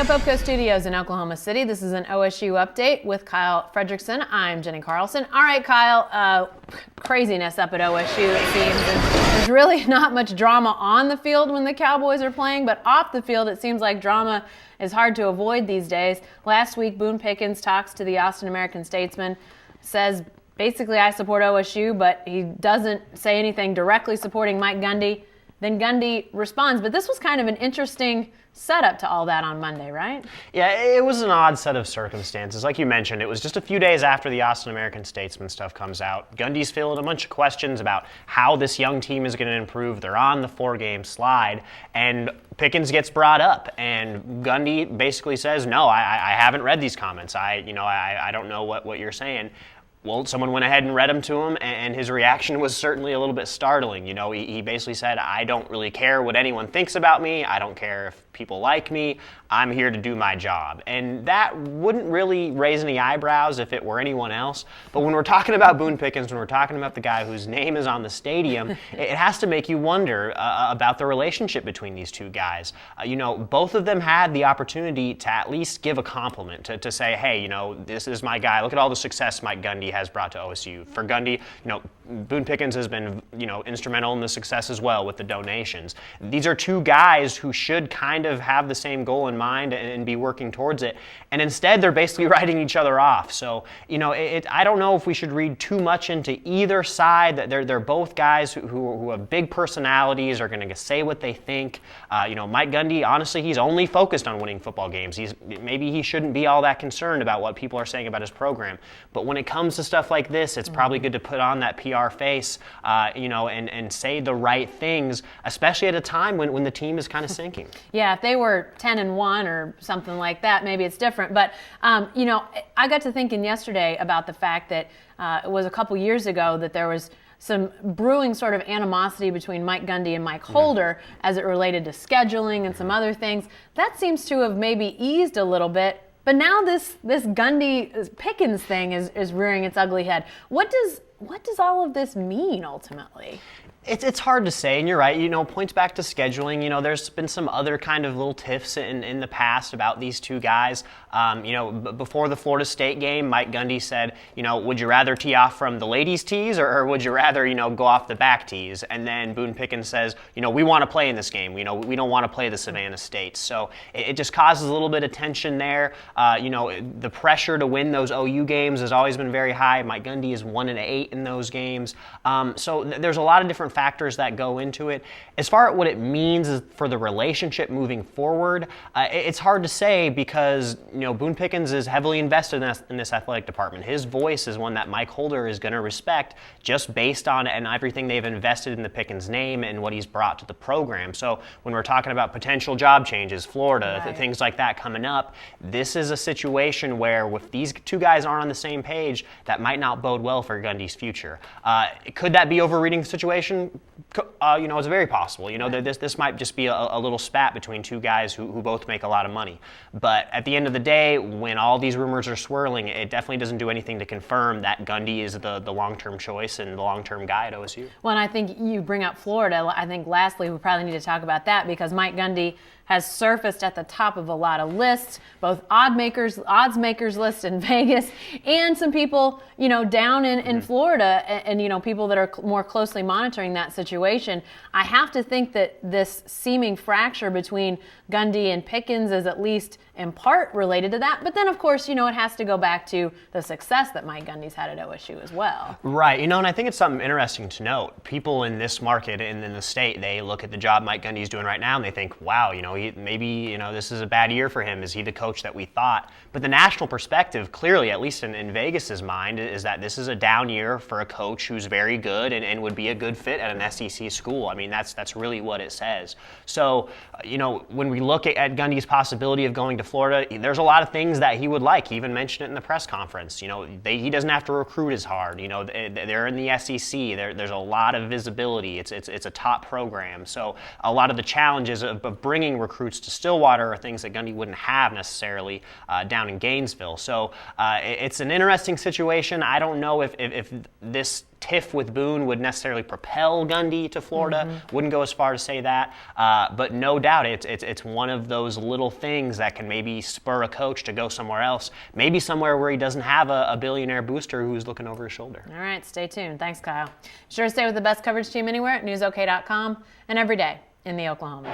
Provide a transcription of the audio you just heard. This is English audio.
the UpCo Studios in Oklahoma City. This is an OSU update with Kyle Fredrickson. I'm Jenny Carlson. All right, Kyle, craziness up at OSU it seems. And there's really not much drama on the field when the Cowboys are playing, but off the field it seems like drama is hard to avoid these days. Last week, Boone Pickens talks to the Austin American-Statesman, says basically I support OSU, but he doesn't say anything directly supporting Mike Gundy. Then Gundy responds, but this was kind of an interesting setup to all that on Monday, right? Yeah, it was an odd set of circumstances. Like you mentioned, it was just a few days after the Austin American-Statesman stuff comes out. Gundy's fielded a bunch of questions about how this young team is going to improve. They're on the 4-game slide, and Pickens gets brought up, and Gundy basically says, no, I haven't read these comments. I don't know what you're saying. Well, someone went ahead and read them to him, and his reaction was certainly a little bit startling. You know, he basically said, I don't really care what anyone thinks about me. I don't care if people like me. I'm here to do my job. And that wouldn't really raise any eyebrows if it were anyone else. But when we're talking about Boone Pickens, when we're talking about the guy whose name is on the stadium, it has to make you wonder about the relationship between these two guys. Both of them had the opportunity to at least give a compliment, to say, hey, this is my guy. Look at all the success Mike Gundy has brought to OSU. For Gundy, Boone Pickens has been, instrumental in the success as well with the donations. These are two guys who should kind of have the same goal in mind and be working towards it. And instead, they're basically writing each other off. So, I don't know if we should read too much into either side. That they're both guys who have big personalities, are going to say what they think. Mike Gundy, honestly, he's only focused on winning football games. Maybe he shouldn't be all that concerned about what people are saying about his program. But when it comes to stuff like this, it's probably good to put on that PR face, and say the right things, especially at a time when the team is kind of sinking. Yeah, if they were 10-1 or something like that, maybe it's different. But, I got to thinking yesterday about the fact that it was a couple years ago that there was some brewing sort of animosity between Mike Gundy and Mike Holder as it related to scheduling and some other things. That seems to have maybe eased a little bit. But now this Gundy-Pickens thing is rearing its ugly head. What does all of this mean ultimately? It's hard to say, and you're right. Points back to scheduling. There's been some other kind of little tiffs in the past about these two guys. Before the Florida State game, Mike Gundy said, would you rather tee off from the ladies' tees or would you rather, go off the back tees? And then Boone Pickens says, we want to play in this game. We don't want to play the Savannah State. So it just causes a little bit of tension there. The pressure to win those OU games has always been very high. Mike Gundy is 1-8 in those games. So there's a lot of different factors that go into it. As far as what it means for the relationship moving forward, it's hard to say because Boone Pickens is heavily invested in this athletic department. His voice is one that Mike Holder is going to respect just based on and everything they've invested in the Pickens name and what he's brought to the program. So when we're talking about potential job changes, Florida, right, things like that coming up, this is a situation where if these two guys aren't on the same page, that might not bode well for Gundy's future. Could that be overreading the situation? It's very possible. This might just be a little spat between two guys who both make a lot of money. But at the end of the day, when all these rumors are swirling, it definitely doesn't do anything to confirm that Gundy is the long-term choice and the long-term guy at OSU. Well, and I think you bring up Florida. I think lastly, we probably need to talk about that because Mike Gundy has surfaced at the top of a lot of lists, both odds makers lists in Vegas, and some people, down in Florida, and people that are more closely monitoring that situation. I have to think that this seeming fracture between Gundy and Pickens is at least in part related to that. But then, of course, it has to go back to the success that Mike Gundy's had at OSU as well. Right. And I think it's something interesting to note. People in this market and in the state, they look at the job Mike Gundy's doing right now and they think, wow, maybe this is a bad year for him. Is he the coach that we thought? But the national perspective, clearly, at least in Vegas's mind, is that this is a down year for a coach who's very good and would be a good fit at an SEC school. I mean, that's really what it says. So, when we look at Gundy's possibility of going to Florida, there's a lot of things that he would like. He even mentioned it in the press conference. He doesn't have to recruit as hard. They're in the SEC. There's a lot of visibility. It's a top program. So a lot of the challenges of bringing recruits to Stillwater are things that Gundy wouldn't have necessarily down in Gainesville. So it's an interesting situation. I don't know if this tiff with Boone would necessarily propel Gundy to Florida. Wouldn't go as far to say that, but no doubt it's one of those little things that can maybe spur a coach to go somewhere else, maybe somewhere where he doesn't have a billionaire booster who's looking over his shoulder. All right, stay tuned. Thanks, Kyle. Be sure to stay with the best coverage team anywhere at newsok.com and every day in the Oklahoma.